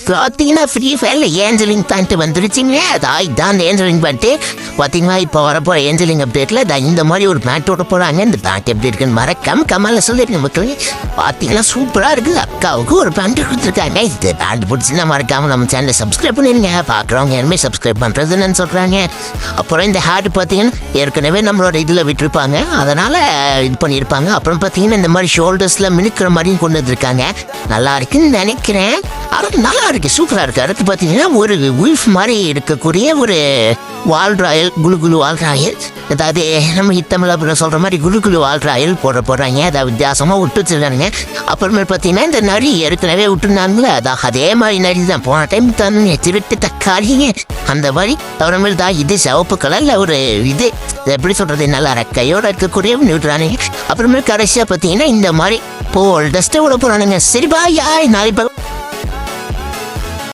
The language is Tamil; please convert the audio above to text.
பார்த்தீங்கன்னா ஃப்ரீ ஃபயரில் ஏஞ்சலிங் பேண்ட்டு வந்துருச்சுங்க. இதான் அந்த ஏஞ்சலிங் பேண்ட்டு. பார்த்தீங்கன்னா இப்போ வரப்போகிற ஏஞ்சலிங் அப்டேட்டில் இந்த மாதிரி ஒரு பேண்ட் விட போகிறாங்க. இந்த பேண்ட் எப்படி இருக்குன்னு மறக்காம கமலில் சொல்லிடுங்க மக்களே. பார்த்தீங்கன்னா சூப்பராக இருக்குது. அக்காவுக்கு ஒரு பேண்ட் கொடுத்துருக்காங்க. இந்த பேண்ட் பிடிச்சின்னா மறக்காமல் நம்ம சேனலை சப்ஸ்கிரைப் பண்ணிடுங்க. பார்க்குறவங்க யாருமே சப்ஸ்கிரைப் பண்ணுறதுன்னு சொல்கிறாங்க. அப்புறம் இந்த ஹேட் பார்த்தீங்கன்னா ஏற்கனவே நம்மளோட இதில் விட்டுருப்பாங்க, அதனால் இது பண்ணியிருப்பாங்க. அப்புறம் பார்த்தீங்கன்னா இந்த மாதிரி ஷோல்டர்ஸில் மினுக்கிற மாதிரியும் கொண்டு வந்துருக்காங்க. நல்லா இருக்குன்னு நினைக்கிறேன். அது நல்லா இருக்கு, சூப்பராக இருக்குது. அடுத்து பார்த்தீங்கன்னா ஒரு உல்ஃப் மாதிரி இருக்கக்கூடிய ஒரு வால்ராயல், குலு வால்ராயல், அதாவது நம்ம தமிழில் சொல்கிற மாதிரி குலு வால்ராயல் போடுறாங்க. அதாவது வித்தியாசமாக விட்டு வச்சுருக்காங்க. அப்புறமேல் பார்த்தீங்கன்னா இந்த நரி ஏற்கனவே விட்டுருந்தாங்களே, அதே மாதிரி நரி தான் போன டைம் தானே திருட்டு தக்காளிங்க அந்த மாதிரி. அப்புறமேல் இது சிவப்பு கலரில் ஒரு இது எப்படி சொல்கிறது, நல்லா ரெக்கையோடு இருக்கக்கூடிய விட்டுறானுங்க. அப்புறமேல் கடைசியாக பார்த்தீங்கன்னா இந்த மாதிரி போல் டஸ்ட்டை விட போகிறானுங்க. சரி பாய், நாளைக்கு